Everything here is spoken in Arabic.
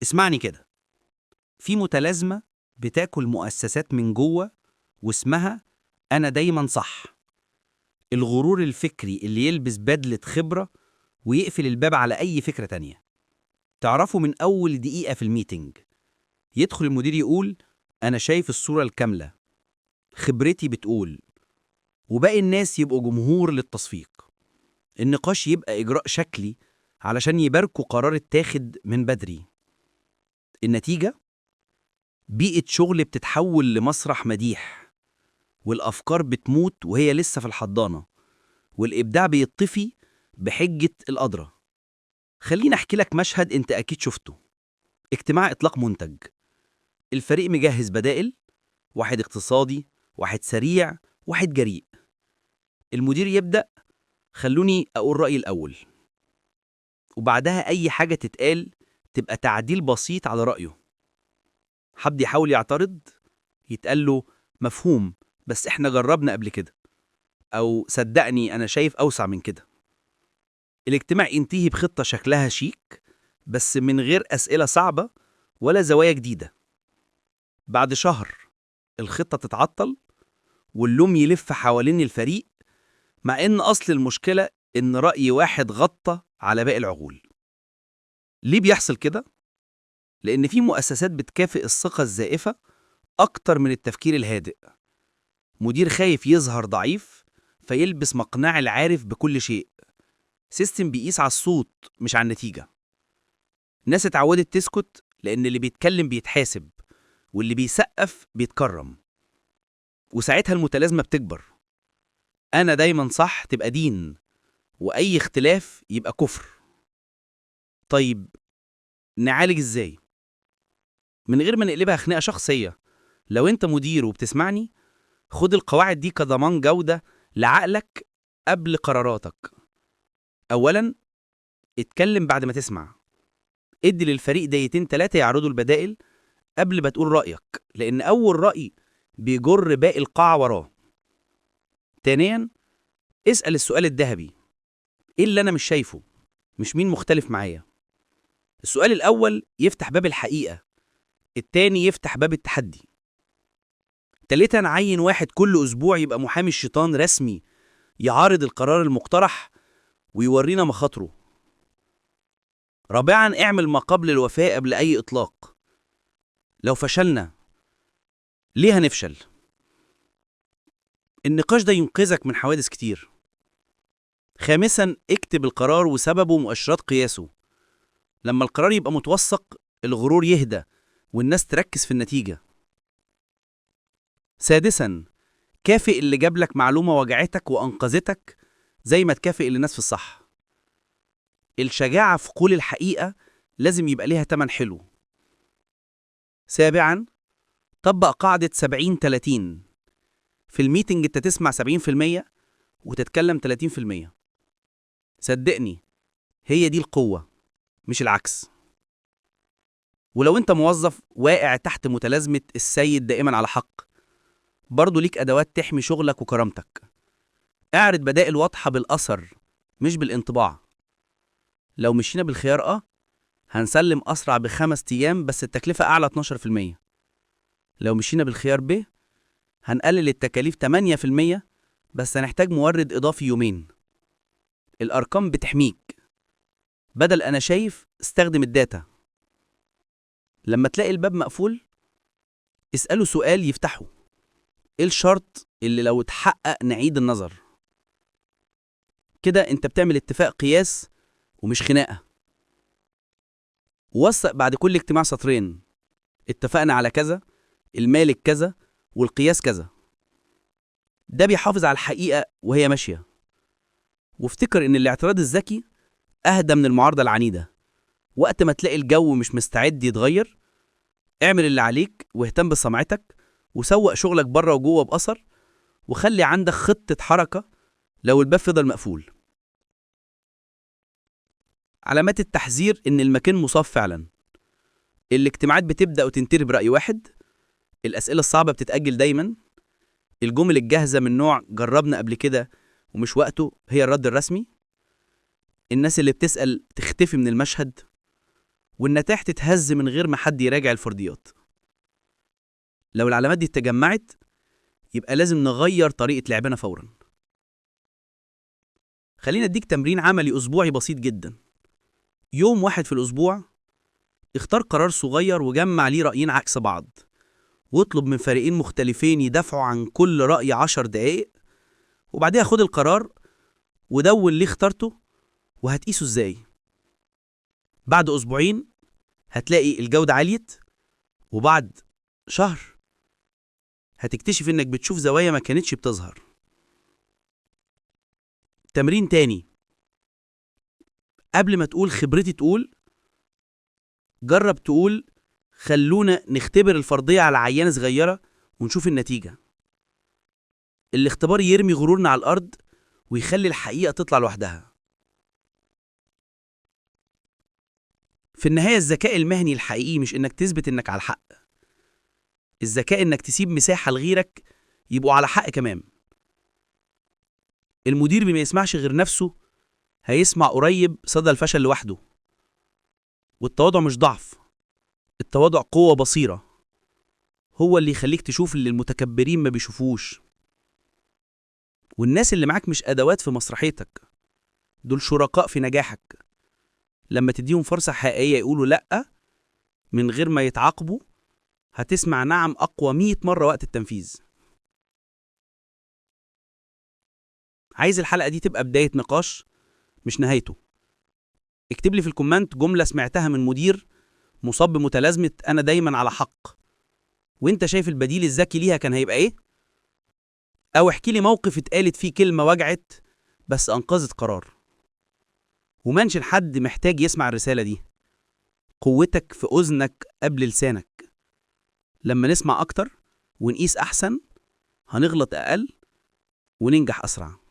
اسمعني كده. في متلازمة بتاكل مؤسسات من جوه واسمها أنا دايما صح. الغرور الفكري اللي يلبس بدلة خبرة ويقفل الباب على أي فكرة تانية. تعرفه من أول دقيقة في الميتنج. يدخل المدير يقول أنا شايف الصورة الكاملة، خبرتي بتقول، وباقي الناس يبقوا جمهور للتصفيق. النقاش يبقى إجراء شكلي علشان يباركوا قرار اتاخد من بدري. النتيجة؟ بيئة شغل بتتحول لمسرح مديح، والأفكار بتموت وهي لسه في الحضانة، والإبداع بيطفي بحجة الأدرى. خليني أحكي لك مشهد أنت أكيد شفته. اجتماع إطلاق منتج. الفريق مجهز بدائل، واحد اقتصادي، واحد سريع، واحد جريء. المدير يبدأ: خلوني أقول رأيي الأول. وبعدها أي حاجة تتقال تبقى تعديل بسيط على رأيه. حد يحاول يعترض، يتقال له مفهوم، بس احنا جربنا قبل كده، أو صدقني أنا شايف أوسع من كده. الاجتماع ينتهي بخطة شكلها شيك، بس من غير أسئلة صعبة ولا زوايا جديدة. بعد شهر الخطة تتعطل واللوم يلف حوالين الفريق، مع إن أصل المشكلة إن رأي واحد غطى على باقي العقول. ليه بيحصل كده؟ لأن في مؤسسات بتكافئ الثقة الزائفة أكتر من التفكير الهادئ. مدير خايف يظهر ضعيف فيلبس مقنع العارف بكل شيء. سيستم بيقيس على الصوت مش على النتيجة. ناس اتعودت تسكت لأن اللي بيتكلم بيتحاسب واللي بيسقف بيتكرم. وساعتها المتلازمة بتكبر. أنا دايما صح تبقى دين، وأي اختلاف يبقى كفر. طيب نعالج إزاي؟ من غير ما نقلبها خناقة شخصية. لو أنت مدير وبتسمعني، خد القواعد دي كضمان جودة لعقلك قبل قراراتك. أولا، اتكلم بعد ما تسمع. ادي للفريق دقيقتين 3 يعرضوا البدائل قبل ما تقول رأيك، لأن أول رأي بيجر باقي القاعة وراه. تانيا، اسأل السؤال الذهبي: إيه اللي أنا مش شايفه؟ مش مين مختلف معايا. السؤال الأول يفتح باب الحقيقة، التاني يفتح باب التحدي. تالتا، عين واحد كل أسبوع يبقى محامي الشيطان رسمي، يعارض القرار المقترح ويورينا مخاطره. رابعا، اعمل ما قبل الوفاء قبل أي إطلاق. لو فشلنا، ليه هنفشل؟ النقاش ده ينقذك من حوادث كتير. خامسا، اكتب القرار وسببه ومؤشرات قياسه. لما القرار يبقى متوثق، الغرور يهدى والناس تركز في النتيجة. سادسا، كافئ اللي جاب لك معلومة وجعتك وأنقذتك زي ما تكافئ الناس في الصح. الشجاعة في قول الحقيقة لازم يبقى ليها تمن حلو. سابعا، طبق قاعدة 70-30. في الميتنج انت تسمع 70% وتتكلم 30%. صدقني، هي دي القوة مش العكس. ولو انت موظف واقع تحت متلازمة السيد دائما على حق، برضو ليك أدوات تحمي شغلك وكرامتك. اعرض بدائل واضحة بالأثر مش بالانطباع. لو مشينا بالخيار هنسلم أسرع ب5 أيام بس التكلفة أعلى 12%. لو مشينا بالخيار ب، هنقلل التكاليف 8% بس هنحتاج مورد إضافي يومين. الأرقام بتحميك. بدل أنا شايف، استخدم الداتا. لما تلاقي الباب مقفول، اسأله سؤال يفتحه: إيه الشرط اللي لو اتحقق نعيد النظر؟ كده انت بتعمل اتفاق قياس ومش خناقة. ووثق بعد كل اجتماع سطرين: اتفقنا على كذا، المالك كذا، والقياس كذا. ده بيحافظ على الحقيقة وهي ماشية. وافتكر ان الاعتراض الذكي اهدى من المعارضة العنيدة. وقت ما تلاقي الجو مش مستعد يتغير، اعمل اللي عليك واهتم بسمعتك، وسوق شغلك بره وجوه بأثر، وخلي عندك خطة حركة لو الباب فضل مقفول. علامات التحذير ان المكان مصاب فعلا: الاجتماعات بتبدأ وتنتهي برأي واحد، الأسئلة الصعبة بتتأجل دايما، الجمل الجاهزة من نوع جربنا قبل كده ومش وقته هي الرد الرسمي، الناس اللي بتسأل تختفي من المشهد، والنتائج تتهز من غير ما حد يراجع الفرضيات. لو العلامات دي اتجمعت يبقى لازم نغير طريقة لعبنا فورا. خلينا اديك تمرين عملي أسبوعي بسيط جدا. يوم واحد في الأسبوع اختار قرار صغير وجمع ليه رأيين عكس بعض، واطلب من فريقين مختلفين يدافعوا عن كل رأي 10 دقايق، وبعدها خد القرار ودون ليه اخترته وهتقيسه ازاي. بعد أسبوعين هتلاقي الجودة عليت، وبعد شهر هتكتشف انك بتشوف زوايا ما كانتش بتظهر. تمرين تاني، قبل ما تقول خبرتي تقول، جرب تقول خلونا نختبر الفرضية على عينة صغيرة ونشوف النتيجة. الاختبار يرمي غرورنا على الأرض ويخلي الحقيقة تطلع لوحدها. في النهاية الذكاء المهني الحقيقي مش إنك تثبت إنك على الحق. الذكاء إنك تسيب مساحة لغيرك يبقوا على حق كمان. المدير بما يسمعش غير نفسه هيسمع قريب صدى الفشل لوحده. والتواضع مش ضعف، التواضع قوة بصيرة، هو اللي يخليك تشوف اللي المتكبرين ما بيشوفوش. والناس اللي معاك مش أدوات في مسرحيتك، دول شركاء في نجاحك. لما تديهم فرصة حقيقية يقولوا لأ من غير ما يتعاقبوا، هتسمع نعم أقوى 100 مرة وقت التنفيذ. عايز الحلقة دي تبقى بداية نقاش مش نهايته. اكتب لي في الكومنت جملة سمعتها من مدير مصاب بمتلازمة أنا دايما على حق، وانت شايف البديل الذكي ليها كان هيبقى ايه؟ أو احكي لي موقف اتقالت فيه كلمة وجعت بس أنقذت قرار. ومنشن حد محتاج يسمع الرسالة دي. قوتك في أذنك قبل لسانك. لما نسمع أكتر ونقيس أحسن هنغلط أقل وننجح أسرع.